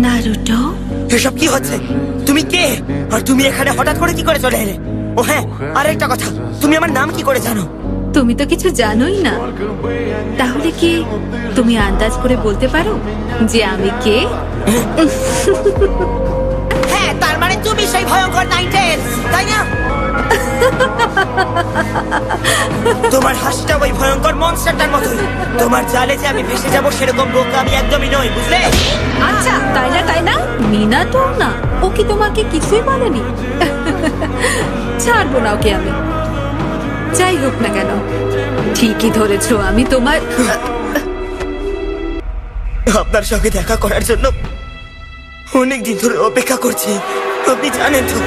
Naruto, এসব কি হচ্ছে? তুমি কে? আর তুমি এখানে হঠাৎ করে কি করে চলে এলে? ও হ্যাঁ, আরেকটা কথা, তুমি আমার নাম কি করে জানো? তুমি তো কিছু জানোই না। তাহলে কি তুমি আন্দাজ করে বলতে পারো যে আমি কে? হ্যাঁ, তার মানে তুমি সেই ভয়ঙ্কর নাইটেল, তাই না? তোমার হাসিটা ওই ভয়ঙ্কর মনস্টারটার মতোই। তোমার জালে যে আমি ভেসে যাব সেরকম বোকা আমি একদমই নই, বুঝলে? আচ্ছা, তাই না তাই না? মিনা তো না, ও কি তোমাকে কিছুই বলেনি? ছাড়বো না ওকে আমি, যাই হোক না কেন। ঠিকই ধরেছো, আমি তোমার আপনার সঙ্গে দেখা করার জন্য অনেক দিন ধরে অপেক্ষা করছি, আপনি জানেন তো।